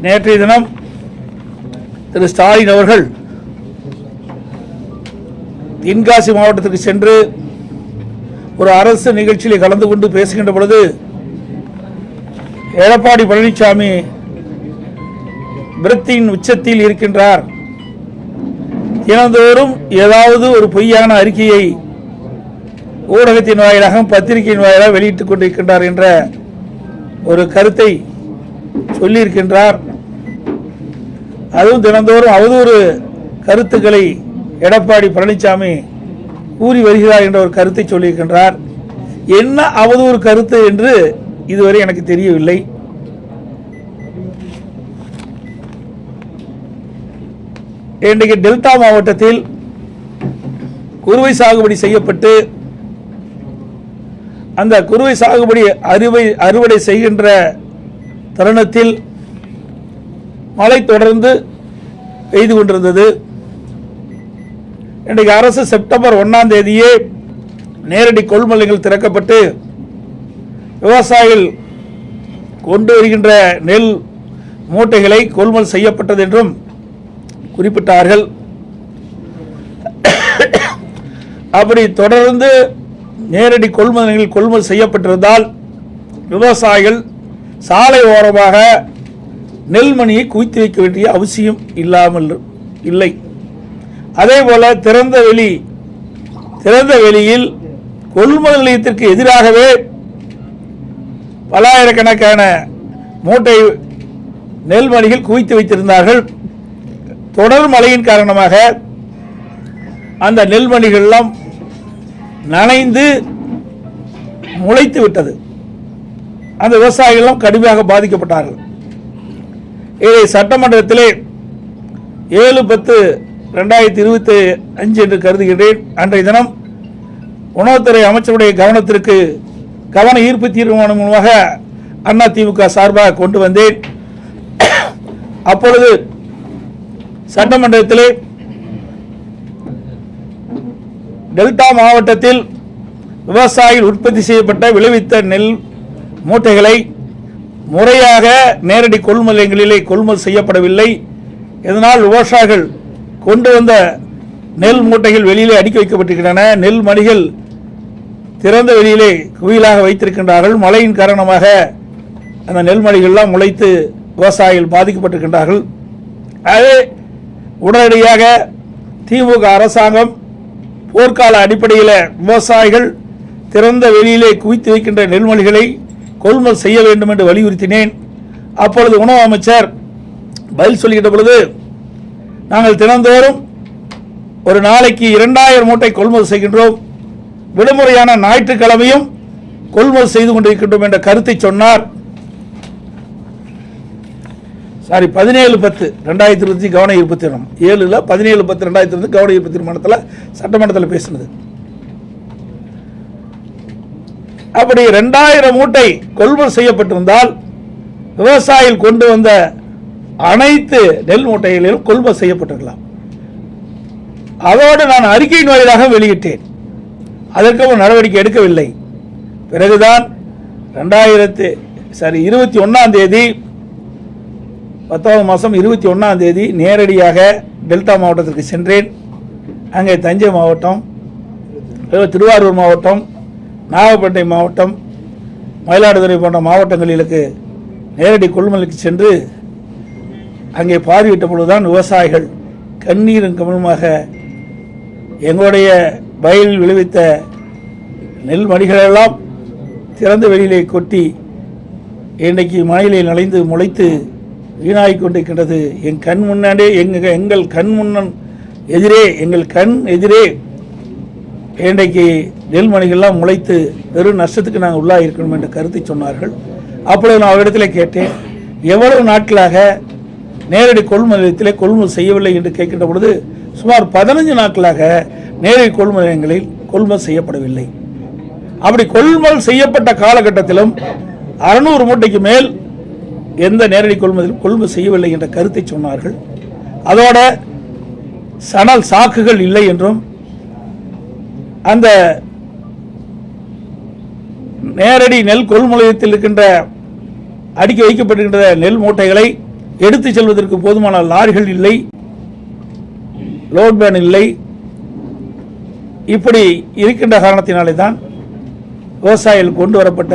நேற்றைய தினம் திரு ஸ்டாலின் அவர்கள் தென்காசி மாவட்டத்திற்கு சென்று ஒரு அரசு நிகழ்ச்சியில் கலந்து கொண்டு பேசுகின்ற பொழுது எடப்பாடி பழனிசாமி விரக்தியின் உச்சத்தில் இருக்கின்றார், தினந்தோறும் ஏதாவது ஒரு பொய்யான அறிக்கையை ஊடகத்தின் வாயிலாக பத்திரிகையின் வாயிலாக வெளியிட்டுக் கொண்டிருக்கின்றார் என்ற ஒரு கருத்தை சொல்லியிருக்கின்றார். அதுவும் தினந்தோறும் அவதூறு கருத்துக்களை எடப்பாடி பழனிசாமி கூறி வருகிறார் என்ற ஒரு கருத்தை சொல்லியிருக்கின்றார். என்ன அவதூறு கருத்து என்று இதுவரை எனக்கு தெரியவில்லை. இன்றைக்கு டெல்டா மாவட்டத்தில் குறுவை சாகுபடி செய்யப்பட்டு அந்த குறுவை சாகுபடி அறுவடை செய்கின்ற தருணத்தில் மழை தொடர்ந்து பெய்து கொண்டிருந்தது. இன்றைக்கு அரசு செப்டம்பர் 1ஆம் தேதியே நேரடி கொள்முதல்கள் திறக்கப்பட்டு விவசாயிகள் கொண்டு வருகின்ற நெல் மூட்டைகளை கொள்முதல் செய்யப்பட்டது என்றும் குறிப்பிட்டார்கள். அப்படி தொடர்ந்து நேரடி கொள்முதல் செய்யப்பட்டிருந்தால் விவசாயிகள் சாலை ஓரமாக நெல்மணியை குவித்து வைக்க வேண்டிய அவசியம் இல்லாமல் இல்லை. அதேபோல திறந்த வெளியில் கொள்முதல் நிலையத்திற்கு எதிராகவே பல்லாயிரக்கணக்கான மூட்டை நெல்மணிகள் குவித்து வைத்திருந்தார்கள். தொடர் மழையின் காரணமாக அந்த நெல்மணிகள் எல்லாம் நனைந்து முளைத்து விட்டது. அந்த விவசாயிகளும் கடுமையாக பாதிக்கப்பட்டார்கள். இதை சட்டமன்றத்திலே 7/10/2025 என்று கருதுகிறேன். அன்றைய தினம் உணவுத்துறை அமைச்சருடைய கவனத்திற்கு கவன ஈர்ப்பு தீர்மானம் மூலமாக அதிமுக சார்பாக கொண்டு வந்தேன். அப்பொழுது சட்டமன்றத்திலே டெல்டா மாவட்டத்தில் விவசாயிகள் உற்பத்தி செய்யப்பட்ட விளைவித்த நெல் மூட்டைகளை முறையாக நேரடி கொள்முதல்களிலே கொள்முதல் செய்யப்படவில்லை. இதனால் விவசாயிகள் கொண்டு வந்த நெல் மூட்டைகள் வெளியிலே அடுக்கி வைக்கப்பட்டிருக்கின்றன. நெல் மணிகள் திறந்த வெளியிலே குவியலாக வைத்திருக்கின்றார்கள். மழையின் காரணமாக அந்த நெல்மணிகள்லாம் முளைத்து விவசாயிகள் பாதிக்கப்பட்டிருக்கின்றார்கள். ஆகவே உடனடியாக திமுக அரசாங்கம் போர்க்கால அடிப்படையில் விவசாயிகள் திறந்த வெளியிலே குவித்து வைக்கின்ற நெல்மணிகளை கொள்முதல் செய்ய வேண்டும் என்று வலியுறுத்தினேன். அப்பொழுது உணவு அமைச்சர் பதில் சொல்லுகின்ற பொழுது, நாங்கள் தினந்தோறும் ஒரு நாளைக்கு 2000 மூட்டை கொள்முதல் செய்கின்றோம், விடுமுறையான ஞாயிற்றுக்கிழமையும் கொள்முதல் செய்து கொண்டிருக்கின்றோம் என்ற கருத்தை சொன்னார். 17/10/2025 கவன ஈர்ப்பு தீர்மானம் 17/10/2025 கவன ஈர்ப்பு தீர்மானத்தில் சட்டமன்றத்தில் பேசினது. அப்படி 2000 மூட்டை கொள்முதல் செய்யப்பட்டிருந்தால் விவசாயிகள் கொண்டு வந்த அனைத்து நெல் மூட்டைகளிலும் கொள்முதல் செய்யப்பட்டிருக்கலாம். அதோடு நான் அறிக்கையின் வாயிலாக வெளியிட்டேன். அதற்கு நடவடிக்கை எடுக்கவில்லை. பிறகுதான் 21ஆம் தேதி 10ஆம் மாதம் 21ஆம் தேதி நேரடியாக டெல்டா மாவட்டத்திற்கு சென்றேன். அங்கே தஞ்சை மாவட்டம், திருவாரூர் மாவட்டம், நாகப்பட்டினை மாவட்டம், மயிலாடுதுறை போன்ற மாவட்டங்களுக்கு நேரடி கொள்முதலுக்கு சென்று அங்கே பார்வையிட்ட பொழுதுதான் விவசாயிகள் கண்ணீரும் கவனமாக எங்களுடைய வயலில் விளைவித்த நெல் மணிகளெல்லாம் திறந்த வெளியிலே கொட்டி இன்றைக்கு மழையிலே நனைந்து முளைத்து வீணாகிக் கொண்டிருக்கின்றது. என் கண் முன்னாடி எங்கள் கண் முன்னன் எதிரே எங்கள் கண் எதிரே இன்றைக்கு நெல்மணிகள்லாம் முளைத்து பெரும் நஷ்டத்துக்கு நாங்கள் உள்ளாக இருக்கணும் என்ற கருத்தை சொன்னார்கள். அப்பொழுது நான் அவரிடத்தில் கேட்டேன், எவ்வளவு நாட்களாக நேரடி கொள்முதலத்திலே கொள்முதல் செய்யவில்லை என்று கேட்கின்ற பொழுது சுமார் 15 நாட்களாக நேரடி கொள்முதலங்களில் கொள்முதல் செய்யப்படவில்லை. அப்படி கொள்முதல் செய்யப்பட்ட காலகட்டத்திலும் 600 மூட்டைக்கு மேல் எந்த நேரடி கொள்முதல் செய்யவில்லை என்ற கருத்தை சொன்னார்கள். அதோட சணல் சாக்குகள் இல்லை என்றும் அந்த நேரடி நெல் கொள்முதலத்தில் இருக்கின்ற அடுக்கி வைக்கப்பட்டிருக்கின்ற நெல் மூட்டைகளை எடுத்து செல்வதற்கு போதுமான லாரிகள் இல்லை, லோட் பேன் இல்லை. இப்படி இருக்கின்ற காரணத்தினாலே தான் விவசாயிகள் கொண்டு வரப்பட்ட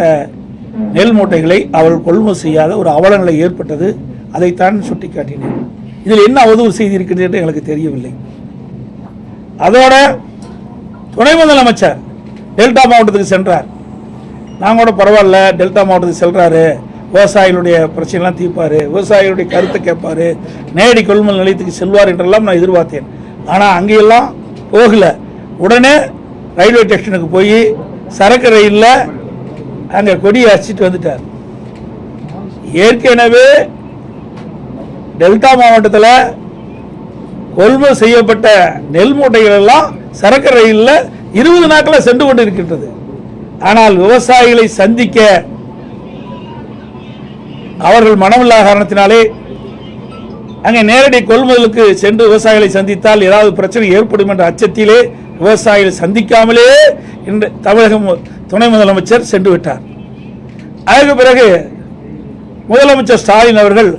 நெல் மூட்டைகளை அவர்கள் கொள்முதல் செய்யாத ஒரு அவலநிலை ஏற்பட்டது. அதைத்தான் சுட்டிக்காட்டினேன். இதில் என்ன அவதூறு செய்தி இருக்கிறது என்று எங்களுக்கு தெரியவில்லை. அதோட துணை முதலமைச்சர் டெல்டா மாவட்டத்துக்கு சென்றார். நாங்கள் கூட பரவாயில்ல, டெல்டா மாவட்டத்துக்கு செல்றாரு, விவசாயிகளுடைய பிரச்சனைலாம் தீர்ப்பார், விவசாயிகளுடைய கருத்தை கேட்பார், நேரடி கொள்முதல் நிலையத்துக்கு செல்வார் என்றெல்லாம் நான் எதிர்பார்த்தேன். ஆனால் அங்கேயெல்லாம் போகல. உடனே ரயில்வே ஸ்டேஷனுக்கு போய் சரக்கு ரயிலில் அங்கே கொடியை அடிச்சிட்டு வந்துட்டார். ஏற்கனவே டெல்டா மாவட்டத்தில் கொள்முதல் செய்யப்பட்ட நெல் மூட்டைகள் எல்லாம் சரக்கு ரயிலில் 20 நாட்களில் சென்று கொண்டு இருக்கின்றது. ஆனால் விவசாயிகளை சந்திக்க அவர்கள் மனமில்லா காரணத்தினாலே அங்கே நேரடி கொள்முதலுக்கு சென்று விவசாயிகளை சந்தித்தால் ஏதாவது பிரச்சனை ஏற்படும் என்ற அச்சத்திலே விவசாயிகளை சந்திக்காமலே இன்று தமிழக துணை முதலமைச்சர் சென்று விட்டார். அதற்கு பிறகு முதலமைச்சர் ஸ்டாலின் அவர்கள்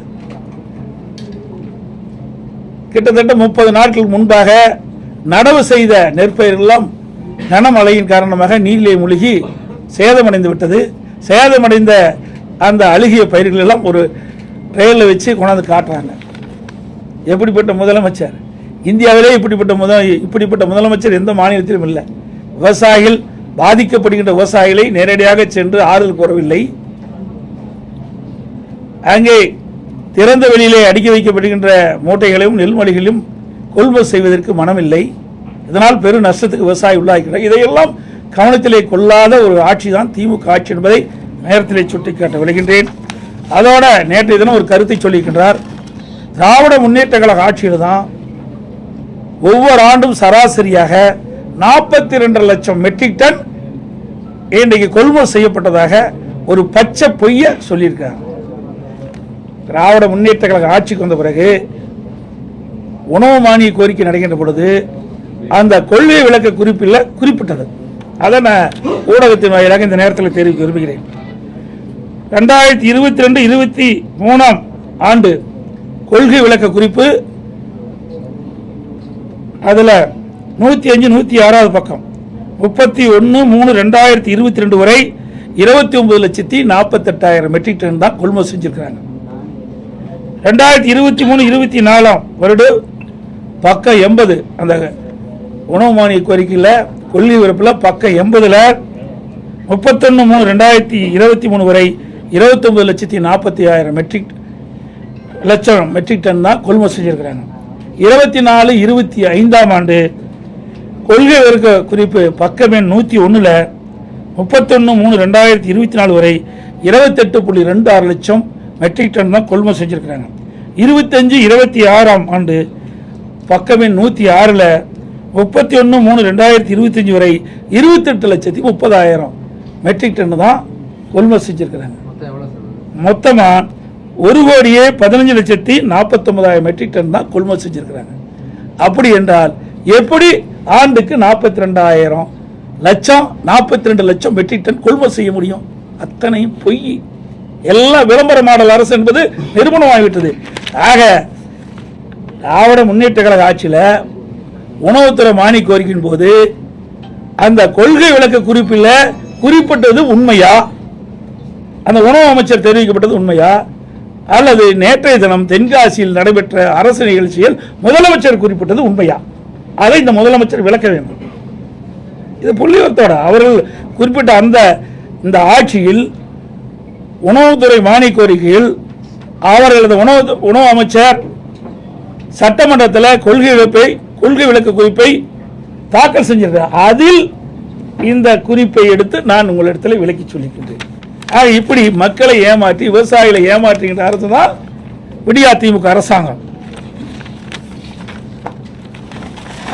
கிட்டத்தட்ட 30 நாட்கள் முன்பாக நடவு செய்த நெற்பயிரெல்லாம் கனமழையின் காரணமாக நீரிலே மூழ்கி சேதமடைந்து விட்டது. சேதமடைந்த அந்த அழுகிய பயிர்கள் எல்லாம் ஒரு ட்ரெயினில் வச்சு கொண்டாந்து காட்டுறாங்க. எப்படிப்பட்ட முதலமைச்சர்! இந்தியாவிலே இப்படிப்பட்ட முதலமைச்சர் எந்த மாநிலத்திலும் இல்லை. விவசாயிகள் பாதிக்கப்படுகின்ற விவசாயிகளை நேரடியாக சென்று ஆறுதல் கூறவில்லை. அங்கே திறந்த வெளியிலே அடுக்கி வைக்கப்படுகின்ற மூட்டைகளையும் நெல்மணிகளையும் கொள்முதல் செய்வதற்கு மனமில்லை. இதனால் பெரும் நஷ்டத்துக்கு விவசாயி உள்ளாகிறார். இதையெல்லாம் கவனத்திலே கொள்ளாத ஒரு ஆட்சி தான் திமுக ஆட்சி என்பதை நேரத்திலே சுட்டிக்காட்ட விளைகின்றேன். அதோட நேற்றைய தினம் ஒரு கருத்தை சொல்லியிருக்கின்றார். திராவிட முன்னேற்ற கழக ஆட்சியில் தான் ஒவ்வொரு ஆண்டும் சராசரியாக 42 லட்சம் மெட்ரிக் டன் இன்றைக்கு கொள்முதல் செய்யப்பட்டதாக ஒரு பச்சை பொய்ய சொல்லியிருக்கார். திராவிட முன்னேற்ற கழக ஆட்சிக்கு வந்த பிறகு உணவு மானிய கோரிக்கை நடக்கின்ற பொழுது அந்த கொள்கை விளக்க குறிப்பில் குறிப்பிட்டது. அதை நான் ஊடகத்தின் வாயிலாக இந்த நேரத்தில் தெரிவிக்க விரும்புகிறேன். 2022-23 ஆண்டு கொள்கை விளக்க குறிப்பு அதில் 105, 106 பக்கம் 31/3/2022 வரை 29,48,000 மெட்ரிக் டன் தான் கொள்முதல் செஞ்சிருக்கிறாங்க. 2023-24 வருடம் பக்கம் 80 அந்த உணவு மானிய கோரிக்கையில் கொள்கை விளப்பில் பக்கம் 80ல் 31/3/2023 வரை 29,40,000 மெட்ரிக் டன் தான் கொள்முதல் செஞ்சிருக்கிறாங்க. 24-25 ஆண்டு கொள்கை விளக்க குறிப்பு பக்கம் எண் 101ல் 31/3/2024 வரை 28.26 லட்சம் மெட்ரிக் டன் தான் கொள்முதல் செஞ்சிருக்கிறாங்க. 25-26 ஆண்டு பக்கம் எண் 106ல் 31/3/2025 வரை 28,30,000 மெட்ரிக் டன் தான் கொள்முதல் செஞ்சிருக்கிறாங்க. மொத்தமா 1,15,49,000 மெட்ரிக் டன் தான் கொள்முதல் செஞ்சிருக்கிறாங்க. அப்படி என்றால் எப்படி ஆண்டுக்கு 42 லட்சம் மெட்ரிக் டன் கொள்முதல் செய்ய முடியும்? அத்தனையும் பொய். எல்லாம் விளம்பர மாடல் அரசு என்பது நிரூபணமாகிவிட்டது. ஆக திராவிட முன்னேற்ற கழக ஆட்சியில் உணவுத்துறை மானிய கோரிக்கையின் போது அந்த கொள்கை விளக்க குறிப்பில் குறிப்பிட்டது உண்மையா? அந்த உணவு அமைச்சர் தெரிவிக்கப்பட்டது உண்மையா? அல்லது நேற்றைய தினம் தென்காசியில் நடைபெற்ற அரசு நிகழ்ச்சியில் முதலமைச்சர் குறிப்பிட்டது உண்மையா? அதை இந்த முதலமைச்சர் விளக்க வேண்டும். இது புள்ளிவரத்தோட அவர்கள் குறிப்பிட்ட இந்த ஆட்சியில் உணவுத்துறை மானிய கோரிக்கையில் அவர்களது உணவு அமைச்சர் சட்டமன்றத்தில் கொள்கை விளக்க குறிப்பை தாக்கல் செஞ்சிருக்கிறார். அதில் இந்த குறிப்பை எடுத்து நான் உங்களிடத்தில் விளக்கி சொல்லிக்கின்றேன். இப்படி மக்களை ஏமாற்றி விவசாயிகளை ஏமாற்றுகின்ற அரசு தான் விடியா திமுக அரசாங்கம்.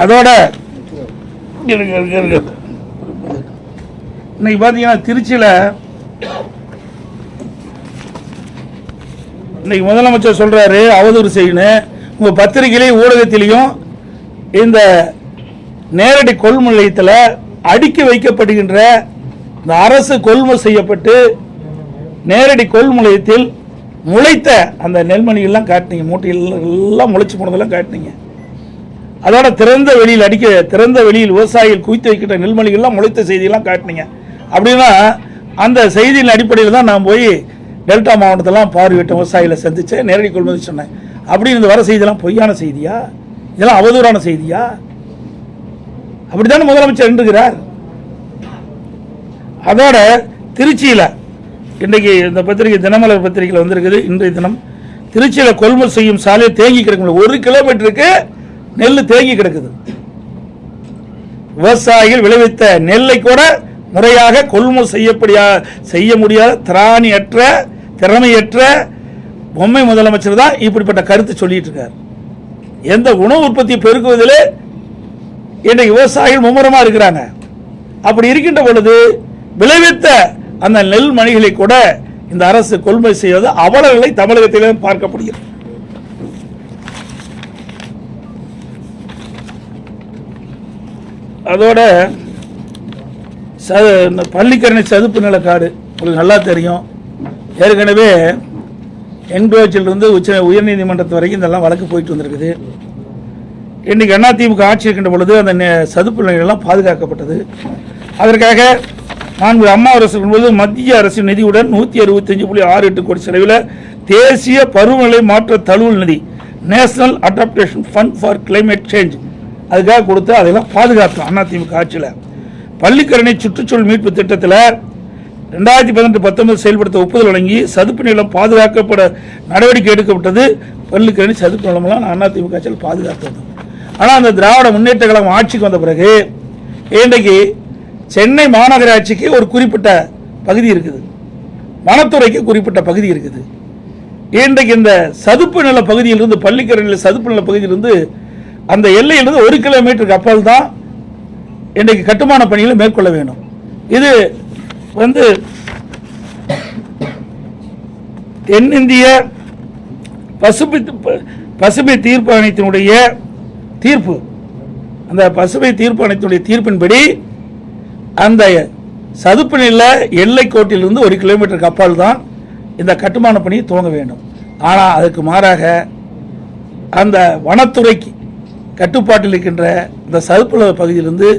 அதோட இன்னைக்கு பார்த்தீங்கன்னா திருச்சியில் இன்னைக்கு முதலமைச்சர் சொல்றாரு அவதூறு செய்யணும். உங்க பத்திரிகையிலையும் ஊடகத்திலையும் இந்த நேரடி கொள்முதல் நிலையத்தில் அடுக்கி வைக்கப்படுகின்ற இந்த அரசு கொள்முதல் செய்யப்பட்டு நேரடி கொள்முதல் நிலையத்தில் முளைத்த அந்த நெல்மணிகள்லாம் காட்டினீங்க, மூட்டைகள் எல்லாம் முளைச்சி போனதெல்லாம் காட்டினீங்க. அதோட திறந்த வெளியில் விவசாயிகள் குவித்து வைக்கிற நெல்மணிகள்லாம் முளைத்த செய்தியெல்லாம் காட்டினீங்க. அப்படின்னா அந்த செய்தியின் அடிப்படையில் தான் நான் போய் டெல்டா மாவட்டத்தெல்லாம் பார்வையிட்ட விவசாயிகளை சந்தித்தேன், நேரடி கொள்முதல் சொன்னேன். அப்படி இந்த வர செய்தியெல்லாம் பொய்யான செய்தியா? இதெல்லாம் அவதூறான செய்தியா? அப்படித்தானே முதலமைச்சர் என்கிறார். அதோட திருச்சியில் இன்றைக்கு இந்த பத்திரிகை தினமலர் பத்திரிகையில் வந்திருக்குது. இன்றைய தினம் திருச்சியில் கொள்முதல் செய்யும் சாலையை தேங்கி கிடக்கும். 1 கிலோமீட்டருக்கு நெல் தேங்கி கிடக்குது. விவசாயிகள் விளைவித்த நெல்லை கூட முறையாக கொள்முதல் செய்ய முடியாத திறமையற்ற பொம்மை முதலமைச்சர் தான் இப்படிப்பட்ட கருத்து சொல்லிட்டு இருக்கார். எந்த உணவு உற்பத்தி பெருக்குவதில் இன்றைக்கு விவசாயிகள் மும்முரமா இருக்கிறாங்க. அப்படி இருக்கின்ற பொழுது விளைவித்த அந்த நெல் மணிகளை கூட இந்த அரசு கொள்முதல் செய்வது அவலங்களை தமிழகத்திலே பார்க்கப்படுகிறது. அதோட பள்ளிக்கரணை சதுப்பு நில காடு உங்களுக்கு நல்லா தெரியும். ஏற்கனவே என்க்ரோச்சிலிருந்து உயர்நீதிமன்றத்து வரைக்கும் இதெல்லாம் வழக்கு போயிட்டு வந்திருக்குது. இன்றைக்கு அதிமுக ஆட்சி இருக்கின்ற பொழுது அந்த சதுப்பு நிலையெல்லாம் பாதுகாக்கப்பட்டது. அதற்காக அம்மா அரசு போது மத்திய அரசின் நிதியுடன் 165.68 கோடி செலவில் தேசிய பருவநிலை மாற்ற தழுவல் நிதி national adaptation fund for climate change அதுக்காக கொடுத்து அதெல்லாம் பாதுகாத்தோம் அதிமுக ஆட்சியில். பள்ளிக்கரணை சுற்றுச்சூழல் மீட்பு திட்டத்தில் 2018-19 செயல்படுத்த ஒப்புதல் வழங்கி சதுப்பு நிலம் பாதுகாக்கப்பட நடவடிக்கை எடுக்கப்பட்டது. பள்ளிக்கரணை சதுப்பு நிலமெல்லாம் அதிமுக ஆட்சியில் பாதுகாத்தது. ஆனால் அந்த திராவிட முன்னேற்ற கழகம் ஆட்சிக்கு வந்த பிறகு இன்றைக்கு சென்னை மாநகராட்சிக்கு ஒரு குறிப்பிட்ட பகுதி இருக்குது, வனத்துறைக்கு குறிப்பிட்ட பகுதி இருக்குது. இன்றைக்கு இந்த சதுப்பு நில பகுதியிலிருந்து பள்ளிக்கரணையில் சதுப்பு நில பகுதியிலிருந்து அந்த எல்லையிலிருந்து 1 கிலோமீட்டருக்கு அப்பால் தான் இன்றைக்கு கட்டுமான பணிகளை மேற்கொள்ள வேண்டும். இது தென்னிந்திய பசுமை தீர்ப்பு ஆணையத்தினுடைய தீர்ப்பு. அந்த பசுமை தீர்ப்பு ஆணையத்தினுடைய தீர்ப்பின்படி அந்த சதுப்பு நில எல்லை கோட்டிலிருந்து 1 கிலோமீட்டருக்கு அப்பால் தான் இந்த கட்டுமான பணியை துவங்க வேண்டும். ஆனால் அதுக்கு மாறாக அந்த வனத்துறைக்கு கட்டுப்பாட்டில் இருக்கின்ற இந்த சதுப்பு நில பகுதியிலிருந்து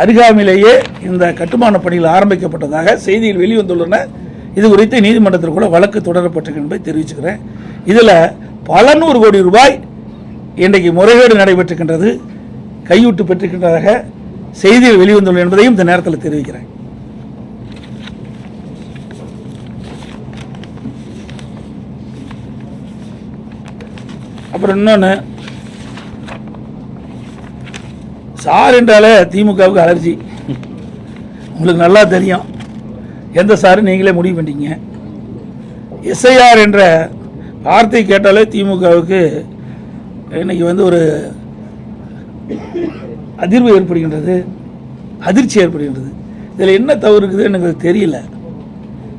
அருகாமையிலேயே இந்த கட்டுமான பணிகள் ஆரம்பிக்கப்பட்டதாக செய்திகள் வெளிவந்துள்ளன. இது குறித்து நீதிமன்றத்தில் கூட வழக்கு தொடரப்பட்டிருக்கு என்பதை தெரிவிச்சுக்கிறேன். இதில் பல 100 கோடி ரூபாய் இன்றைக்கு முறைகேடு நடைபெற்றிருக்கின்றது, கையூட்டு பெற்றிருக்கின்றதாக செய்திகள் வெளிவந்துள்ளன என்பதையும் இந்த நேரத்தில் தெரிவிக்கிறேன். அப்புறம் இன்னொன்று, சார் என்றாலே திமுகவுக்கு அலர்ஜி. உங்களுக்கு நல்லா தெரியும், எந்த சார் நீங்களே முடிவு பண்ணிட்டீங்க. எஸ்ஐஆர் என்ற வார்த்தை கேட்டாலே திமுகவுக்கு இன்னைக்கு ஒரு அதிர்வு ஏற்படுகின்றது, அதிர்ச்சி ஏற்படுகின்றது. இதில் என்ன தவறு இருக்குது எனக்கு தெரியல.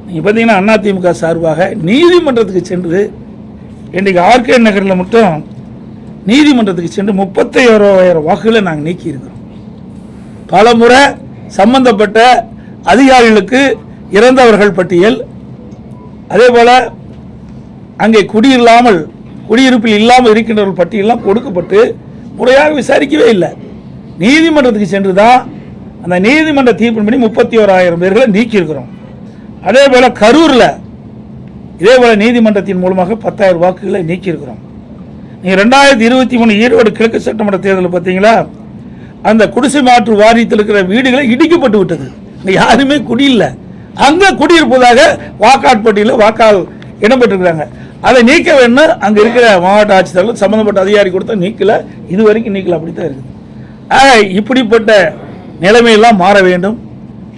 நீங்கள் பார்த்தீங்கன்னா அதிமுக சார்பாக நீதிமன்றத்துக்கு சென்று இன்றைக்கு ஆர்கே நகரில் மட்டும் நீதிமன்றத்துக்கு சென்று 31,000 வாக்குகளை நாங்கள் நீக்கியிருக்கிறோம். பல முறை சம்பந்தப்பட்ட அதிகாரிகளுக்கு இறந்தவர்கள் பட்டியல், அதே போல் அங்கே குடியிருப்பில் இல்லாமல் இருக்கின்றவர்கள் பட்டியலாம் கொடுக்கப்பட்டு முறையாக விசாரிக்கவே இல்லை. நீதிமன்றத்துக்கு சென்று தான் அந்த நீதிமன்ற தீர்ப்பின்படி 31,000 பேர்களை நீக்கியிருக்கிறோம். அதே போல் கரூரில் இதே போல் நீதிமன்றத்தின் மூலமாக 10,000 வாக்குகளை நீக்கியிருக்கிறோம். நீங்கள் 2023 ஈரோடு கிழக்கு சட்டமன்ற தேர்தலில் பார்த்தீங்களா, அந்த குடிசை மாற்று வாரியத்தில் இருக்கிற வீடுகளை இடிக்கப்பட்டு விட்டது. யாருமே குடியில்லை, அங்கே குடியிருப்பதாக வாக்காளர் பட்டியலில் வாக்காளர் இடம்பெற்றிருக்கிறாங்க. அதை நீக்க வேண்டும். அங்கே இருக்கிற மாவட்ட ஆட்சித்தலைவர் சம்பந்தப்பட்ட அதிகாரி கொடுத்தா நீக்கல, இது வரைக்கும் நீக்கல, அப்படித்தான் இருக்குது. இப்படிப்பட்ட நிலைமையெல்லாம் மாற வேண்டும்.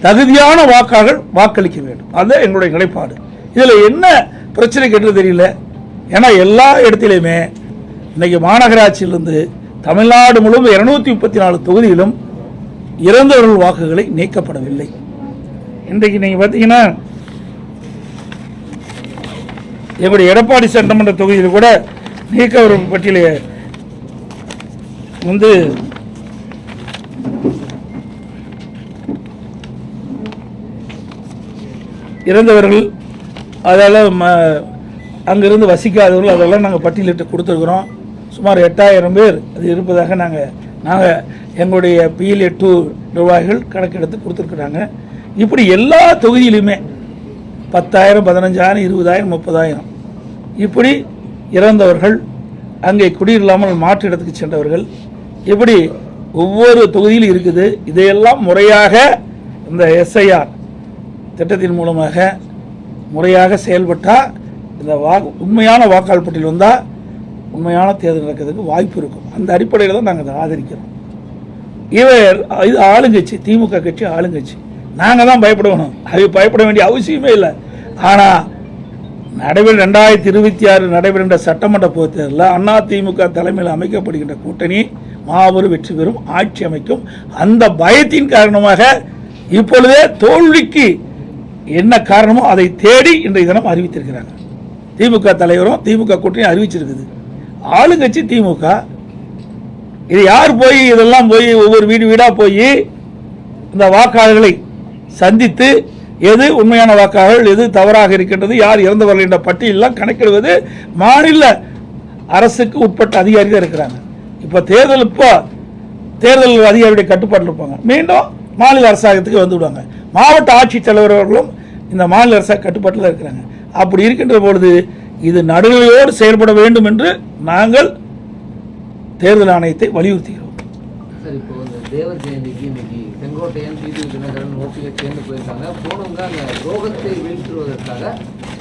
தகுதியான வாக்காளர்கள் வாக்களிக்க வேண்டும். அதுதான் எங்களுடைய நிலைப்பாடு. இதில் என்ன பிரச்சனை கேட்டு தெரியல. ஏன்னா எல்லா இடத்திலுமே இன்னைக்கு மாநகராட்சியிலிருந்து தமிழ்நாடு முழுவதும் 234 தொகுதியிலும் இறந்தவர்கள் வாக்குகளை நீக்கப்படவில்லை. இன்றைக்கு நீங்கள் பார்த்தீங்கன்னா எங்களுடைய எடப்பாடி சட்டமன்ற தொகுதியில் கூட நீக்கவர்கள் பட்டியலை இறந்தவர்கள், அதால் அங்கிருந்து வசிக்காதவர்கள் அதெல்லாம் நாங்கள் பட்டியலிட்டு கொடுத்துருக்குறோம். சுமார் 8000 பேர் அது இருப்பதாக நாங்கள் எங்களுடைய PLA2 நிர்வாகிகள் கணக்கெடுத்து கொடுத்துருக்குறாங்க. இப்படி எல்லா தொகுதியிலுமே 10,000, 15,000, 20,000, 30,000 இப்படி இறந்தவர்கள், அங்கே குடியில்லாமல் மாற்று இடத்துக்கு சென்றவர்கள், இப்படி ஒவ்வொரு தொகுதியிலும் இருக்குது. இதையெல்லாம் முறையாக இந்த SIR திட்டத்தின் மூலமாக முறையாக செயல்பட்டால் இந்த உண்மையான வாக்காளர் பட்டியல் வந்தால் உண்மையான தேர்தல் நடக்கிறதுக்கு வாய்ப்பு இருக்கும். அந்த அடிப்படையில் தான் நாங்கள் அதை ஆதரிக்கிறோம். இது ஆளுங்கட்சி, திமுக கட்சி ஆளுங்கட்சி. நாங்கள் தான் பயப்படணும், அது பயப்பட வேண்டிய அவசியமே இல்லை. ஆனால் 2026 நடைபெறுகின்ற சட்டமன்ற பொதுத் தேர்தலில் அதிமுக தலைமையில் அமைக்கப்படுகின்ற கூட்டணி மாபெரும் வெற்றி பெறும், ஆட்சி அமைக்கும். அந்த பயத்தின் காரணமாக இப்பொழுதே தோல்விக்கு என்ன காரணமோ அதை தேடி இன்றைய தினம் அறிவித்திருக்கிறாங்க. திமுக தலைவரும் திமுக கூட்டணி அறிவிச்சிருக்குது. ஆளுங்கட்சி திமுக. இது யார் போய் இதெல்லாம் போய் ஒவ்வொரு வீடாக போய் இந்த வாக்காளர்களை சந்தித்து எது உண்மையான வாக்காளர்கள், எது தவறாக இருக்கின்றது, யார் இறந்தவர்கள் என்ற பட்டியலெல்லாம் கணக்கிடுவது மாநில அரசுக்கு உட்பட்ட அதிகாரிகள் இருக்கிறாங்க. இப்போ தேர்தல் அதிகாரியுடைய கட்டுப்பாட்டில் இருப்பாங்க. மீண்டும் மாநில அரசாங்கத்துக்கு வந்து விடுவாங்க. மாவட்ட ஆட்சித்தலைவர்களும் இந்த மாநில அரசாங்க கட்டுப்பாட்டில் இருக்கிறாங்க. அப்படி இருக்கின்ற பொழுது இது நடுநிலையோடு செயல்பட வேண்டும் என்று நாங்கள் தேர்தல் ஆணையத்தை வலியுறுத்துகிறோம். தேவர் ஜெயந்திக்கு இன்னைக்கு செங்கோட்டையன் டிடிவி தினகரன் ஓபிஎஸ் சேர்ந்து போயிருக்காங்க. போனவங்க அந்த ரோகத்தை வீழ்த்துவதற்காக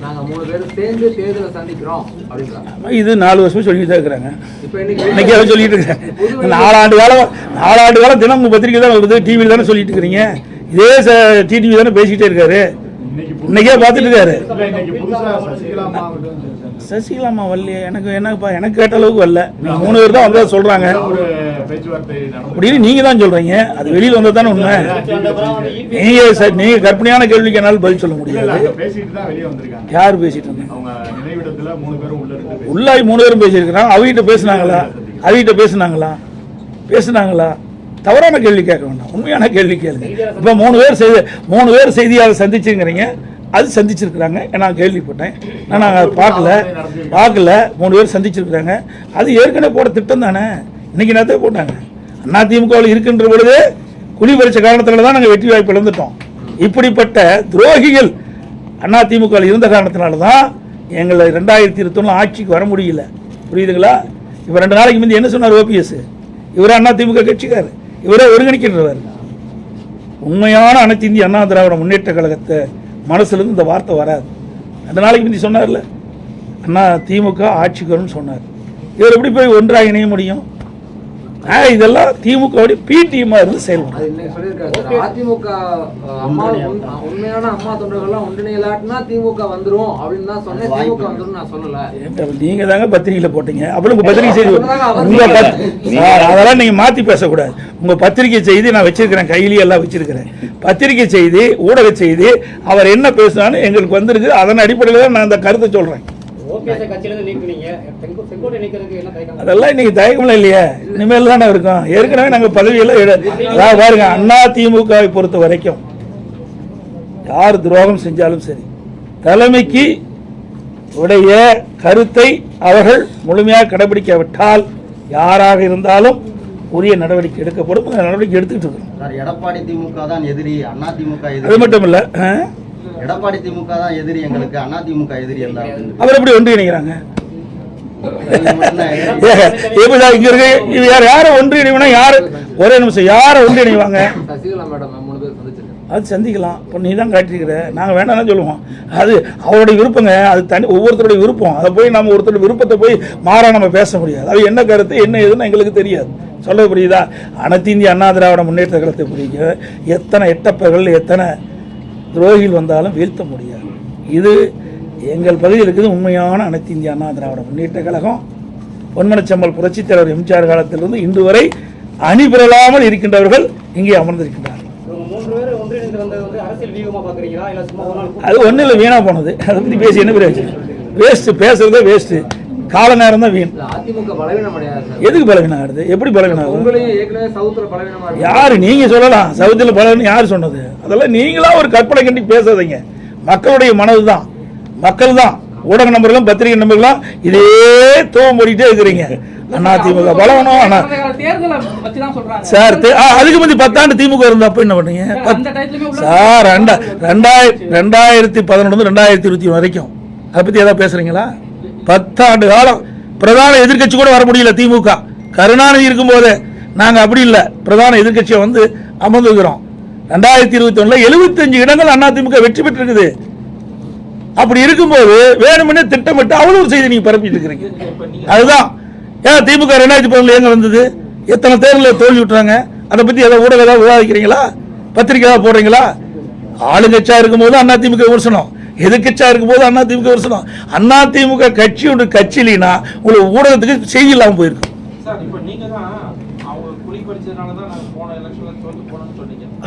நாங்கள் 3 பேரும் சேர்ந்து தேர்தலை சந்திக்கிறோம் அப்படின்றாங்க. இது 4 வருஷமா சொல்லிட்டு தான் இருக்கிறாங்க. இப்போ இன்னைக்கு சொல்லிட்டு இருக்காங்க. 4 ஆண்டு காலம் தினம் உங்க பத்திரிகை தான் வருது, டிவியில் தானே சொல்லிட்டு இருக்கிறீங்க. இதே டிடிவி தானே பேசிக்கிட்டே இருக்காரு, இன்னைக்கே பார்த்துட்டு இருக்காரு. சசிகலாமா வரலையே, எனக்கு கேட்ட அளவுக்கு வரல. நீங்க 3 பேர் தான் வந்தா சொல்றாங்க அப்படின்னு நீங்க தான் சொல்றீங்க. அது வெளியில் வந்தா தானே உண்மை. நீங்க கற்பனையான கேள்விக்கு என்னால் பதில் சொல்ல முடியாது. யார் பேசிட்டு இருந்தாங்க? உள்ளாய் 3 பேரும் பேசியிருக்கிறாங்க. அவகிட்ட பேசினாங்களா? தவறான கேள்வி கேட்க வேண்டாம், உண்மையான கேள்வி கேளுங்க. இப்போ 3 பேர் செய்தியாளர் சந்திச்சுங்கிறீங்க. அது சந்திச்சிருக்கிறாங்க, நான் கேள்விப்பட்டேன். நான் பார்க்கல 3 பேர் சந்திச்சிருக்கிறாங்க. அது ஏற்கனவே போட திட்டம் தானே. இன்னைக்கு நேரத்தை போட்டாங்க. அதிமுகவில் இருக்கின்ற பொழுது குழி பறிச்ச காரணத்தினால தான் நாங்கள் வெற்றி வாய்ப்பு இழந்துட்டோம். இப்படிப்பட்ட துரோகிகள் அதிமுகவில் இருந்த காரணத்தினால தான் எங்களை 2021 ஆட்சிக்கு வர முடியல. புரியுதுங்களா? இப்போ 2 நாளைக்கு முந்தைய என்ன சொன்னார் ஓபிஎஸ்? இவரே அதிமுக கட்சிக்கார், இவரே ஒருங்கிணைக்கின்றவர். உண்மையான அனைத்து இந்திய அண்ணா திராவிட முன்னேற்ற கழகத்தை மனசுலேருந்து இந்த வார்த்தை வராது. 2 நாளைக்கு முந்தி சொன்னார்ல, திமுக ஆட்சிக்கு வரும்னு சொன்னார். இவர் எப்படி போய் ஒன்றாக இணைய முடியும்? இதெல்லாம் திமுக பிடிஎம் இருந்து செயல்படும். அதிமுக உண்மையான அம்மா தொண்டர்கள்லாம் ஒன்றிணையலாட்டினா திமுக வந்துரும் அப்படின்னு தான் சொன்னேன். திமுக வந்துரும் நான் சொல்லல. நீங்க தாங்க பத்திரிகையில போட்டீங்க. அப்புறம் உங்க பத்திரிகை செய்தி அதெல்லாம் நீங்க மாத்தி பேசக்கூடாது. உங்க பத்திரிகை செய்தி நான் வச்சிருக்கிறேன், கையிலேயே எல்லாம் வச்சிருக்கிறேன். பத்திரிகை செய்தி, ஊடக செய்தி, அவர் என்ன பேசினாலும் எங்களுக்கு வந்திருக்கு. அதன் அடிப்படையில் தான் நான் அந்த கருத்தை சொல்றேன். அதெல்லாம் இன்னைக்கு தயக்கம்லாம் இல்லையா? இனிமேல் தானே இருக்கும். ஏற்கனவே நாங்கள் பதவியெல்லாம் பாருங்க. அதிமுகவை பொறுத்த வரைக்கும் யார் துரோகம் செஞ்சாலும் சரி, தலைமைக்கு உடைய கருத்தை அவர்கள் முழுமையாக கடைபிடிக்காவிட்டால் யாராக இருந்தாலும் உரிய நடவடிக்கை எடுக்கப்படும். நடவடிக்கை எடுத்துக்கிட்டு இருக்கோம். எடப்பாடி திமுக தான் எதிரி, அதிமுக அது மட்டும் இல்ல, எடப்பாடி திமுக தான் எதிரி எங்களுக்கு, அதிமுக எதிரி அல்ல. அவர் எப்படி ஒன்றிணைக்கிறாங்க? இங்க இருக்கு யார ஒன்றிணைவனா? யாரு ஒரே நிமிஷம் யார ஒன்றிணைவாங்க? அது சந்திக்கலாம். இப்போ நீ தான் காட்டிருக்கிற, நாங்கள் வேண்டாம் சொல்லுவோம். அது அவருடைய விருப்பங்க, அது தனி ஒவ்வொருத்தருடைய விருப்பம். அதை போய் நம்ம ஒருத்தருடைய விருப்பத்தை போய் மாறா நம்ம பேச முடியாது. அது என்ன கருத்து என்ன ஏதுன்னு எங்களுக்கு தெரியாது. சொல்ல புரியுதா? அனைத்து இந்திய அண்ணா திராவிட முன்னேற்ற கழகத்தை புரியுங்க. எத்தனை எட்டப்பர்கள் எத்தனை துரோகிகள் வந்தாலும் வீழ்த்த முடியாது. இது எங்கள் பகுதியில் இருக்குது உண்மையான அனைத்து இந்திய அண்ணா திராவிட முன்னேற்ற கழகம். பொன்மனச்செம்மல் புரட்சித் தலைவர் எம்ஜிஆர் காலத்திலிருந்து இன்று வரை அணிபெறலாமல் இருக்கின்றவர்கள் இங்கே அமர்ந்திருக்கின்றார்கள். அது ஒன்றும் இல்லை, வீணா போனது. அதை பற்றி பேசி என்ன பிரயோஜனம்? வேஸ்ட், பேசுறதே வேஸ்ட், கால நேரம் தான் வீண். எதுக்கு பலவீனம் ஆகுது? எப்படி பலவீனம் ஆகுது? யாரு நீங்க சொல்லலாம் சவுத்தில் பலவீனம் யார் சொன்னது? அதெல்லாம் நீங்களா ஒரு கற்பனை கண்டி பேசாதீங்க. மக்களுடைய மனது தான், மக்கள் தான் ஊடக நம்பர்களும் பத்திரிகை நம்பர்களும் இதே தூவம் போட்டுட்டே இருக்கிறீங்க. அதிமுக பலவனும் சார். அதுக்கு முந்தி 10 ஆண்டு திமுக இருந்தப்ப என்ன பண்ணீங்க சார்? 2011 2021 வரைக்கும் அதை பத்தி ஏதாவது பேசுறீங்களா? 10 ஆண்டு காலம் பிரதான எதிர்கட்சி கூட வர முடியல திமுக. கருணாநிதி இருக்கும் போது நாங்க அப்படி இல்லை, பிரதான எதிர்கட்சியை வந்து அமர்ந்துக்கிறோம். 2021 75 இடங்கள் அதிமுக வெற்றி பெற்றிருக்குது. அப்படி இருக்கும்போது வேணும்னே திட்டமிட்டு அவ்வளவு செய்தி நீங்க பரப்பிட்டு இருக்கிறீங்க. அதுதான் ஏன் திமுக 2011 எங்க வந்தது? எத்தனை தேர்தலில் தோல்வி விட்டுறாங்க? அதை பத்தி ஏதாவது ஊடகம் ஏதாவது விவாதிக்கிறீங்களா? பத்திரிகை ஏதாவது போடுறீங்களா? ஆளுங்கட்சியா இருக்கும்போது அதிமுக விமர்சனம், எதிர்கட்சியா இருக்கும்போது அதிமுக விமர்சனம். அதிமுக கட்சியோட கட்சியிலனா உங்களுக்கு ஊடகத்துக்கு செய்தி இல்லாமல் போயிருக்கும்.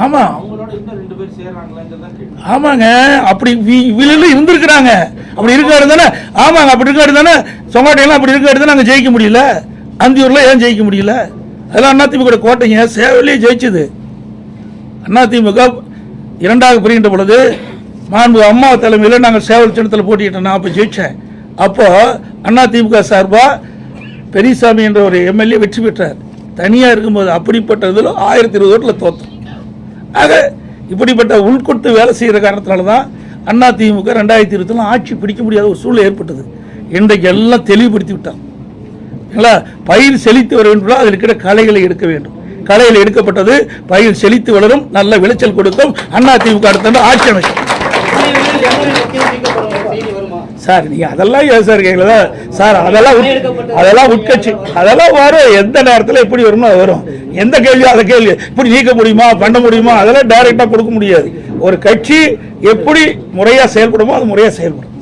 ஆமா ஆமாங்க, அப்படி இருந்திருக்கிறாங்க. அப்படி இருக்காரு தானே? ஆமாங்க, அப்படி இருக்காரு தானே? சொங்காட்டையெல்லாம் அப்படி இருக்காரு தானே நாங்கள் ஜெயிக்க முடியல. அந்தியூர்ல ஏன் ஜெயிக்க முடியல? அதெல்லாம் அதிமுக கோட்டைங்க, சேவலையே ஜெயிச்சது. அதிமுக 2ஆக பிரிகின்ற பொழுது மாண்பு அம்மா தலைமையில் நாங்கள் சேவல் சின்னத்தில் போட்டிக்கிட்டோம். நான் அப்போ ஜெயிச்சேன். அப்போ அதிமுக சார்பா பெரியசாமி என்ற ஒரு எம்எல்ஏ வெற்றி பெற்றார். தனியாக இருக்கும்போது அப்படிப்பட்ட இதில் 1020 ஓட்டில் தோற்றோம். ஆக இப்படிப்பட்ட உள்கொட்டு வேலை செய்கிற காரணத்தினால தான் அதிமுக 2020 ஆட்சி பிடிக்க முடியாத ஒரு சூழ்நிலை ஏற்பட்டது. இன்றைக்கு எல்லாம் தெளிவுபடுத்தி விட்டாங்க. பயிர் செழித்து வர வேண்டும், அதில் இருக்கிற களைகளை எடுக்க வேண்டும். களைகள் எடுக்கப்பட்டது, பயிர் செழித்து வளரும், நல்ல விளைச்சல் கொடுக்கும். அதிமுக அடுத்த ஆட்சி அமைக்கும். சார் நீங்க அதெல்லாம் ஏன் சார் கேட்கல சார்? அதெல்லாம் உட்கட்சி, அதெல்லாம் வரும். எந்த நேரத்தில் எப்படி வருமோ அது வரும். எந்த கேள்வியோ அதை கேள்வி இப்படி நீக்க முடியுமா, பண்ண முடியுமா, அதெல்லாம் டைரக்டா கொடுக்க முடியாது. ஒரு கட்சி எப்படி முறையா செயல்படுமோ அது முறையா செயல்படும்.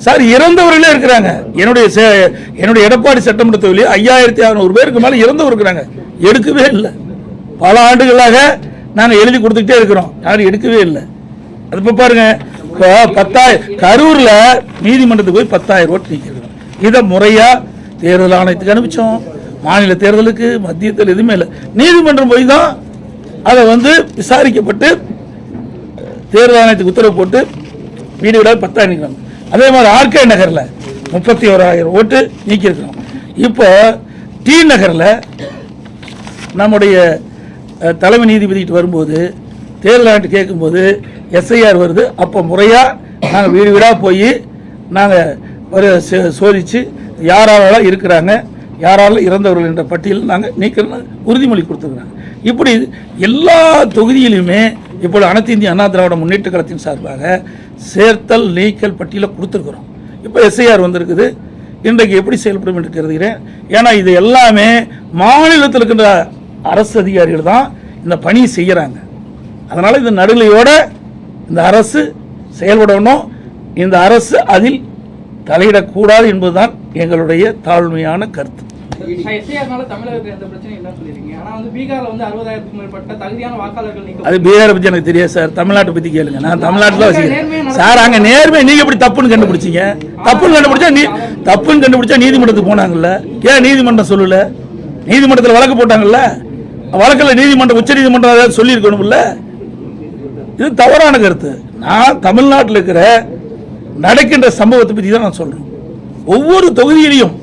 சார் இறந்தவர்களே இருக்கிறாங்க. என்னுடைய எடப்பாடி சட்டமன்ற தொகுதியில் 5600 பேருக்கு மேல இறந்தவர் இருக்கிறாங்க. எடுக்கவே இல்லை. பல ஆண்டுகளாக நாங்க எழுதி கொடுத்துக்கிட்டே இருக்கிறோம், யாரும் எடுக்கவே இல்லை. அது இப்ப பாருங்க, கரூர்ல நீதிமன்றத்துக்கு போய் 10,000 ஓட்டு நீக்கிறோம். இதை முறையா தேர்தல் ஆணையத்துக்கு அனுப்பிச்சோம். மாநில தேர்தலுக்கு, மத்தியத்தில் எதுவுமே இல்லை. நீதிமன்றம் போய் தான் அதை வந்து விசாரிக்கப்பட்டு தேர்தல் ஆணையத்துக்கு உத்தரவு போட்டு வீடு விட 10,000 நீக்கிறோம். அதே மாதிரி ஆர்கே நகர்ல 31,000 ஓட்டு நீக்கியிருக்கிறோம். இப்போ டி நகர்ல நம்முடைய தலைமை நீதிபதிக்கிட்டு வரும்போது தேர்தல் ஆணையத்தை கேட்கும்போது எஸ்ஐஆர் வருது. அப்போ முறையாக நாங்கள் வீடு வீடாக போய் நாங்கள் சோதித்து யாரெல்லாம் இருக்கிறாங்க, யாராலும் இறந்தவர்கள் என்ற பட்டியல் நாங்கள் நீக்க உறுதிமொழி கொடுத்துருக்குறாங்க. இப்படி எல்லா தொகுதியிலுமே இப்போது அனைத்து இந்திய அண்ணா திராவிட முன்னேற்ற கழகத்தின் சார்பாக சேர்த்தல் நீக்கல் பட்டியலை கொடுத்துருக்குறோம். இப்போ எஸ்ஐஆர் வந்திருக்குது. இன்றைக்கு எப்படி செயல்படும் என்று கருதுகிறேன். ஏன்னா இது எல்லாமே மாநிலத்தில் இருக்கின்ற அரசு அதிகாரிகள் தான் இந்த பணியை செய்கிறாங்க. அதனால இந்த நடுநிலையோட இந்த அரசு செயல்படணும். இந்த அரசு அதில் தலையிடக்கூடாது என்பதுதான் எங்களுடைய தாழ்மையான கருத்து. அது பீகாரை பத்தி எனக்கு தெரியாது சார். தமிழ்நாட்டை பத்தி கேளுங்க. நான் தமிழ்நாட்டில் வசிக்கிறேன் சார். அங்க நேர்மை நீங்க எப்படி தப்புன்னு கண்டுபிடிச்சீங்க? தப்புன்னு கண்டுபிடிச்சா நீதிமன்றத்துக்கு போனாங்கல்ல, ஏன் நீதிமன்றம் சொல்லல? நீதிமன்றத்தில் வழக்கு போட்டாங்கல்ல, வழக்கில் நீதிமன்றம் உச்ச நீதிமன்றம் சொல்லி இருக்கணும்ல. இது தவறான கருத்து. நான் தமிழ்நாட்டில் இருக்கிற நடக்கின்ற சம்பவத்தை பற்றி தான் நான் சொல்றேன். ஒவ்வொரு தொகுதியிலையும்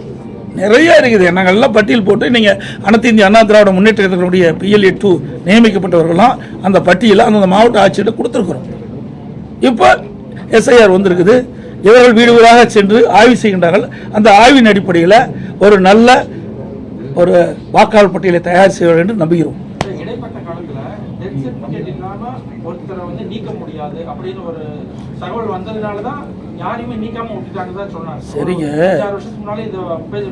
நிறைய இருக்குது. நாங்கள் எல்லாம் பட்டியல் போட்டு நீங்க அனைத்து இந்திய அண்ணா திராவிட முன்னேற்ற கழகத்தினுடைய PLA 2 நியமிக்கப்பட்டவர்களாம் அந்த பட்டியலை அந்த மாவட்ட ஆட்சியிட கொடுத்துருக்கிறோம். இப்போ எஸ்ஐஆர் வந்திருக்குது. இவர்கள் வீடு வீடாக சென்று ஆய்வு செய்கின்றார்கள். அந்த ஆய்வின் அடிப்படையில் ஒரு நல்ல ஒரு வாக்காளர் பட்டியலை தயார் செய்ய வேண்டும் என்று நம்புகிறோம். இடைப்பட்ட காலத்துல டெத் சர்டிபிகேட் இல்லாம ஒருத்தரை வந்து நீக்க முடியாது அப்படின்னு ஒரு தகவல் வந்ததுனால தான் யாரையுமே நீக்காம விட்டுட்டாங்கன்னு தான் சொன்னாங்க. சரிங்க, 6 வருஷத்துக்கு முன்னாலே இந்த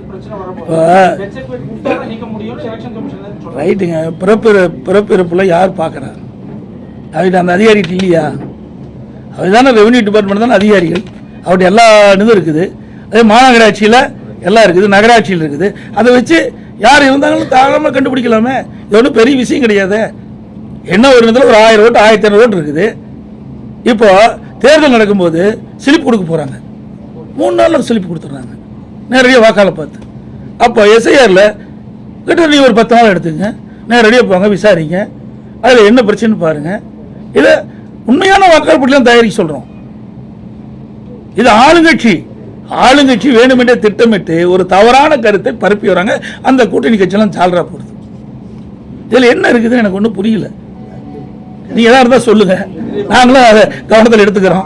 பிரச்சனை வரும்போது டெத் சர்டிபிகேட் கொடுத்தா நீக்க முடியும்னு எலெக்ஷன் கமிஷன் சொன்னாங்க. ரைட்டுங்க. பிறப்பிறப்புல யார் பார்க்கறாரு? அவங்க அந்த அதிகாரிகள் இல்லையா? அதுதானே ரெவன்யூ டிபார்ட்மெண்ட் தானே அதிகாரிகள். அவருடைய எல்லா இதுவும் இருக்குது. அதே மாநகராட்சியில் எல்லாம் இருக்குது, நகராட்சியில் இருக்குது. அதை வச்சு யார் இருந்தாங்களும் தாராளமாக கண்டுபிடிக்கலாமே. இது ஒன்றும் பெரிய விஷயம் கிடையாது. என்ன ஒரு இடத்துல ஒரு 1000 ஓட்டு 1500 ஓட்டு இருக்குது. இப்போ தேர்தல் நடக்கும்போது ஸ்லிப் கொடுக்க போகிறாங்க. 3 நாளில் ஸ்லிப் கொடுத்துட்றாங்க நேரடியாக வாக்காளர் பார்த்து. அப்போ எஸ்ஐஆரில் கிட்ட நீங்கள் ஒரு 10 நாள் எடுத்துங்க, நேரடியாக போங்க, விசாரிங்க. அதில் என்ன பிரச்சனை பாருங்க. இதை உண்மையான வாக்காளர் பட்டியலாம் தயாரிக்க சொல்றோம். இது ஆளுங்கட்சி வேணுமென்றே திட்டமிட்டு ஒரு தவறான கருத்தை பரப்பி வராங்க. அந்த கூட்டணி கட்சியெல்லாம் சால்ரா போடுது. இதில் என்ன இருக்குதுன்னு எனக்கு ஒன்றும் புரியல. நீங்க எதா இருந்தா சொல்லுங்க, நாங்களும் அதை கவனத்தில் எடுத்துக்கிறோம்.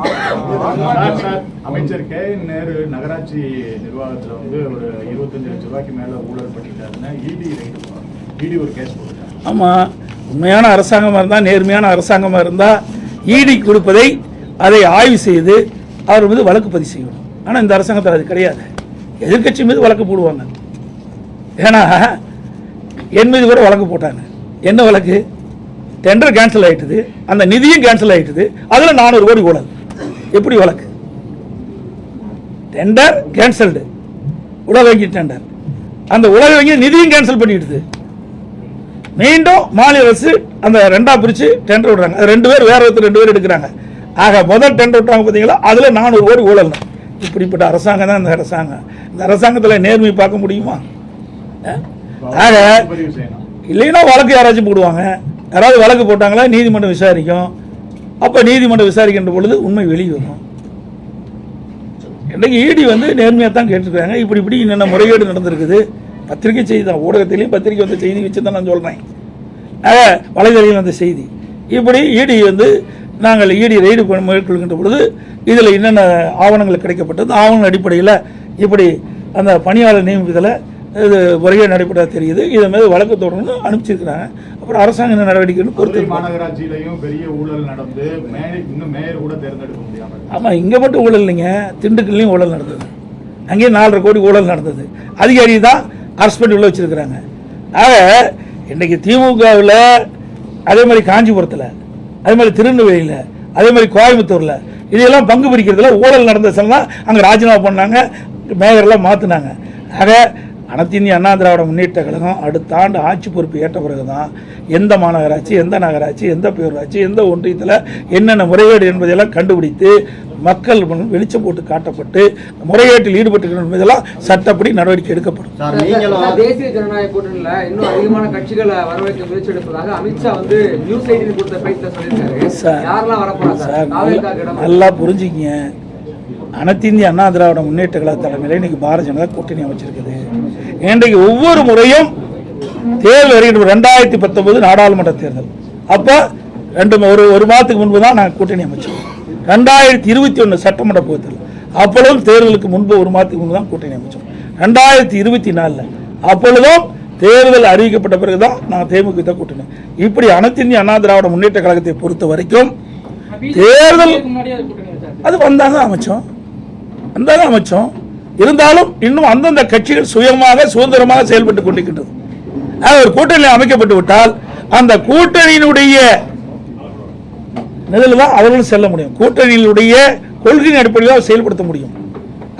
அமைச்சர் கே என் நேரு நகராட்சி நிர்வாகத்தில் வந்து ஒரு 25 லட்சம் ரூபாய்க்கு மேல ஊழல் பண்ணிட்டாருன்னா இடி ஒரு கேஸ் போட்டுட்டாங்க. ஆமா, உண்மையான அரசாங்கமாக இருந்தால், நேர்மையான அரசாங்கமாக இருந்தால் இடி கொடுப்பதை அதை ஆய்வு செய்து அவர் மீது வழக்கு பதிவு செய்யணும். ஆனால் இந்த அரசாங்கத்தில் அது கிடையாது. எதிர்கட்சி மீது வழக்கு போடுவாங்க. ஏன்னா என் மீது கூட வழக்கு போட்டாங்க. என்ன வழக்கு? டெண்டர் கேன்சல் ஆயிட்டுது, அந்த நிதியும் கேன்சல் ஆயிட்டுது, அதில் 400 கோடி ஊழல். எப்படி வழக்கு? டெண்டர் கேன்சல்டு, உலக வங்கி டெண்டர், அந்த உலக வங்கி நிதியும் கேன்சல் பண்ணிடுது. மீண்டும் மாநில அரசு அந்த ரெண்டா பிரிச்சு டெண்டர் விடுறாங்க. அது 2 பேர் வேற ஒருத்தர் 2 பேர் எடுக்கிறாங்க. ஆக முதல் டெண்டர் விட்டாங்க பார்த்தீங்களா, அதுல 400 கோடி ஊழல். இப்படிப்பட்ட அரசாங்கம் தான் இந்த அரசாங்கம். இந்த அரசாங்கத்தில் நேர்மை பார்க்க முடியுமா? ஆக இல்லைன்னா வழக்கு யாராச்சும் போடுவாங்க. யாராவது வழக்கு போட்டாங்களா நீதிமன்றம் விசாரிக்கும். அப்ப நீதிமன்றம் விசாரிக்கின்ற பொழுது உண்மை வெளியே வரும். இன்றைக்கு இடி வந்து நேர்மையாக தான் கேட்டுருக்காங்க. இப்படி என்னென்ன முறைகேடு நடந்திருக்குது. பத்திரிகை செய்தி தான், ஊடகத்திலையும் பத்திரிகை வந்த செய்தி வச்சு தான் நான் சொல்றேன். வலைதளத்தில் வந்த செய்தி இப்படி இடி வந்து நாங்கள் இடி ரெய்டு மேற்கொள்கின்ற பொழுது இதில் என்னென்ன ஆவணங்கள் கிடைக்கப்பட்டது, ஆவணங்கள் அடிப்படையில் இப்படி அந்த பணியாளர் நியமிப்பதில் இது முறைகேடு நடைபெற்றா தெரியுது. இதை மீது வழக்கு தொடர்ந்து அனுப்பிச்சிருக்கிறாங்க. அப்புறம் அரசாங்கம் என்ன நடவடிக்கைன்னு பொறுத்து. மாநகராட்சியிலையும் பெரிய ஊழல் நடந்து இன்னும் மேயர் கூட தேர்ந்தெடுக்க முடியாமல். ஆமாம், இங்கே மட்டும் ஊழல் இல்லைங்க, திண்டுக்கல்லையும் ஊழல் நடந்தது. அங்கேயும் 4.5 கோடி ஊழல் நடந்தது. அதிகாரி தான் அரசு பண்ணி உள்ள வச்சிருக்கிறாங்க. ஆக இன்றைக்கு திமுகவில், அதே மாதிரி காஞ்சிபுரத்தில், அதே மாதிரி திருநெல்வேலியில், அதே மாதிரி கோயம்புத்தூரில் இதெல்லாம் பங்கு பிரிக்கிறதுல ஊழல் நடந்ததெல்லாம் அங்கே ராஜினாமா பண்ணாங்க, மேயரெல்லாம் மாற்றினாங்க. ஆக அனைத்து இந்திய அண்ணா திராவிட முன்னேற்ற கழகம் அடுத்த ஆண்டு ஆட்சி பொறுப்பு ஏற்ற பிறகுதான் எந்த மாநகராட்சி, எந்த நகராட்சி, எந்த பேரூராட்சி, எந்த ஒன்றியத்தில் என்னென்ன முறைகேடு என்பதையெல்லாம் கண்டுபிடித்து மக்கள் வெளிச்சம் போட்டு காட்டப்பட்டு முறைகேட்டில் ஈடுபட்டு என்பதெல்லாம் சட்டப்படி நடவடிக்கை எடுக்கப்படும். தேசிய ஜனநாயக கூட்டணியில இன்னும் அதிகமான கட்சிகளை வரவேற்க முயற்சி எடுப்பதாக அமித்ஷா வந்து நியூஸ் 18 கொடுத்த பேட்டில் சொல்லியிருக்காரு. யாரெல்லாம் வரப்போறாங்க? நல்லா புரிஞ்சுக்கிங்க. அனைத்து இந்திய அண்ணா திராவிட முன்னேற்ற கழக தலைமையில் இன்னைக்கு பாரதிய ஜனதா கூட்டணி அமைச்சிருக்குது. இன்றைக்கு ஒவ்வொரு முறையும் தேர்தல் வருகின்ற 2019 நாடாளுமன்ற தேர்தல் அப்ப ஒரு மாதத்துக்கு முன்பு தான் நாங்கள் கூட்டணி அமைச்சோம். 2021 சட்டமன்ற தேர்தல் அப்பொழுதும் தேர்தலுக்கு முன்பு ஒரு மாதத்துக்கு முன்பு தான் கூட்டணி அமைச்சோம். 2024 அப்பொழுதும் தேர்தல் அறிவிக்கப்பட்ட பிறகுதான் நாங்கள் தேமுதிக கூட்டணி. இப்படி அனைத்து இந்திய அண்ணா திராவிட முன்னேற்ற கழகத்தை பொறுத்த வரைக்கும் தேர்தல் அது வந்தாங்க அமைச்சோம். இருந்தாலும் இன்னும் அந்தந்த கட்சிகள் சுயமாக சுதந்திரமாக செயல்பட்டுக் கொண்டிருக்கின்றது. ஒரு கூட்டணி அமைக்கப்பட்டு விட்டால் அந்த கூட்டணியினுடைய நிலையில் தான் அவர்களும் செல்ல முடியும். கூட்டணியினுடைய கொள்கையின் அடிப்படையில் செயல்படுத்த முடியும்.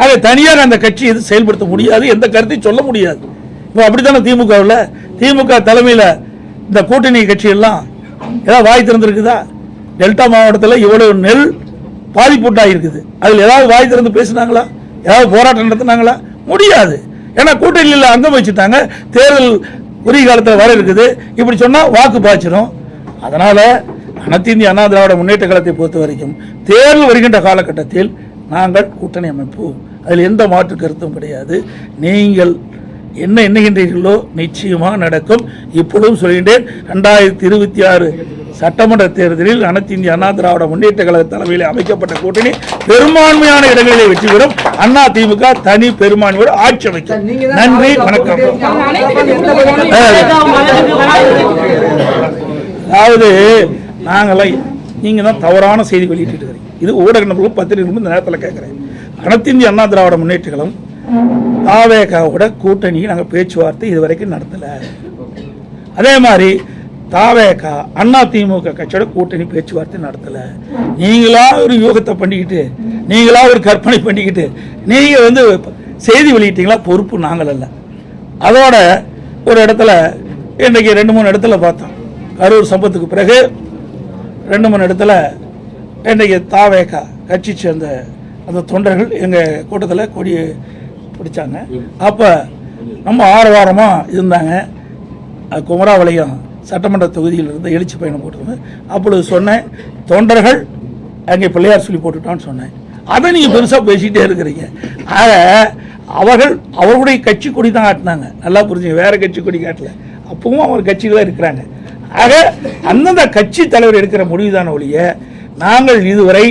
ஆக தனியாக அந்த கட்சி எது செயல்படுத்த முடியாது, எந்த கருத்தையும் சொல்ல முடியாது. இப்போ அப்படித்தானே திமுக தலைமையில் இந்த கூட்டணி கட்சியெல்லாம் ஏதாவது வாய் திறந்துருக்குதா? டெல்டா மாவட்டத்தில் இவ்வளவு நெல் பாதிப்புட்டாக இருக்குது. அதில் ஏதாவது வாய் திறந்து பேசினாங்களா? ஏதாவது போராட்டம் நடத்தினாங்களா? முடியாது. ஏன்னா கூட்டணியில் அங்கம் வச்சுட்டாங்க. தேர்தல் உரிய காலத்தில் வர இருக்குது. இப்படி சொன்னா வாக்கு பாய்ச்சிடும். அதனால அனைத்து இந்திய அண்ணா திராவிட முன்னேற்ற கழகத்தை பொறுத்த வரைக்கும் தேர்தல் வருகின்ற காலகட்டத்தில் நாங்கள் கூட்டணி அமைப்போம். அதில் எந்த மாற்று கருத்தும் கிடையாது. நீங்கள் என்ன எண்ணுகின்றீர்களோ நிச்சயமாக நடக்கும். இப்பொழுதும் சொல்கின்றேன், 2026 சட்டமன்ற தேர்தலில் அனைத்து இந்திய அண்ணா திராவிட முன்னேற்ற கழக தலைமையில் அமைக்கப்பட்ட கூட்டணி பெரும்பான்மையான இடங்களிலே வெற்றி பெறும். அண்ணா திமுக தனி பெரும்பான்மையோடு ஆட்சி அமைக்கும். நன்றி, வணக்கம். அதாவது நாங்களாம் நீங்க தான் தவறான செய்தி வெளியிட்டு இருக்கிறீங்க. இது ஊடக நபர்களும் பத்திரிகை இந்த நேரத்தில் கேட்கிறேன். அனைத்து இந்திய அண்ணா திராவிட முன்னேற்ற கழகம் தாவேகாவோட கூட்டணியை நாங்கள் பேச்சுவார்த்தை இதுவரைக்கும் நடத்தல. அதே மாதிரி தாவேகா அண்ணா திமுக கட்சியோட கூட்டணி பேச்சுவார்த்தை நடத்தல. நீங்களா ஒரு யூகத்தை பண்ணிக்கிட்டு, நீங்களா ஒரு கற்பனை பண்ணிக்கிட்டு நீங்க செய்தி வெளியிட்டீங்களா? பொறுப்பு நாங்கள் அல்ல. அதோட ஒரு இடத்துல இன்றைக்கு 2-3 இடத்துல பார்த்தோம். கரூர் சம்பத்துக்கு பிறகு 2-3 இடத்துல இன்றைக்கு தாவேகா கட்சி சேர்ந்த அந்த தொண்டர்கள் எங்கள் கூட்டத்தில் கொடியை பிடிச்சாங்க. அப்போ நம்ம ஆரவாரமாக இருந்தாங்க. குமராவளையம் சட்டமன்ற தொகுதியிலிருந்து எழுச்சி பயணம் போட்டிருந்தேன். அப்பொழுது சொன்னேன், தொண்டர்கள் அங்கே பிள்ளையார் சொல்லி போட்டுட்டான்னு சொன்னேன். அதை நீங்கள் பெருசாக பேசிகிட்டே இருக்கிறீங்க. ஆக அவர்களுடைய கட்சி கொடி தான் காட்டினாங்க. நல்லா புரிஞ்சுங்க, வேற கட்சி கொடி காட்டல. அப்பவும் அவர் கட்சியில் தான் இருக்கிறாங்க. ஆக அந்தந்த கட்சி தலைவர் எடுக்கிற முடிவுதான ஒழிய நாங்கள் இதுவரை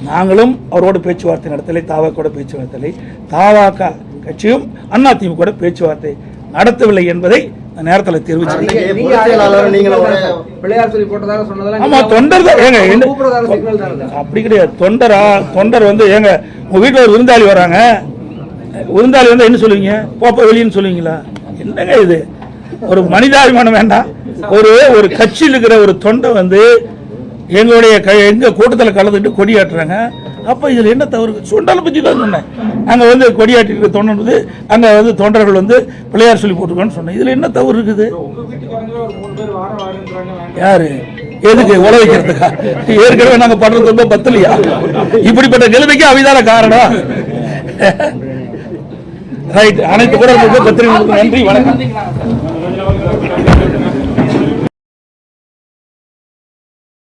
நாங்களும் அவரோடு பேச்சுவார்த்தை நடத்தலை, தாவாக்கோட பேச்சுவார்த்தை, தாவாக கட்சியும் அதிமுக பேச்சுவார்த்தை நடத்தவில்லை என்பதை நேரத்தில் தெரிவிச்சு. ஆமா, தொண்டர் அப்படி கிடையாது. தொண்டர் வந்து ஏங்க உங்க வீட்டில் ஒரு விருந்தாளி வராங்க, விருந்தாளி வந்து என்ன சொல்லுவீங்க? போப்ப வெளியின்னு சொல்லுவீங்களா? என்னங்க இது? ஒரு மனிதாபிமானம் வேண்டாம். ஒரு கட்சியில் இருக்கிற ஒரு தொண்டை வந்து எங்க கூட்டத்தில் கலந்துட்டு கொடியாட்டுறாங்க. அப்ப இதுல என்ன தவறு? சொண்டால பற்றி தான் சொன்னேன். அங்க வந்து கொடியாட்டி தொண்டர் வந்து அங்க வந்து தொண்டர்கள் வந்து பிள்ளையார் சொல்லி போட்டுருக்கான்னு சொன்னேன். இதுல என்ன தவறு இருக்குது? யாரு எதுக்கு உழ வைக்கிறதுக்கா? ஏற்கனவே நாங்க படுறது ரொம்ப பத்தலையா? இப்படிப்பட்ட நிலைமைக்கு அவைதான காரணம். ரைட். அனைத்து கூட பத்திரிகை நன்றி, வணக்கம்.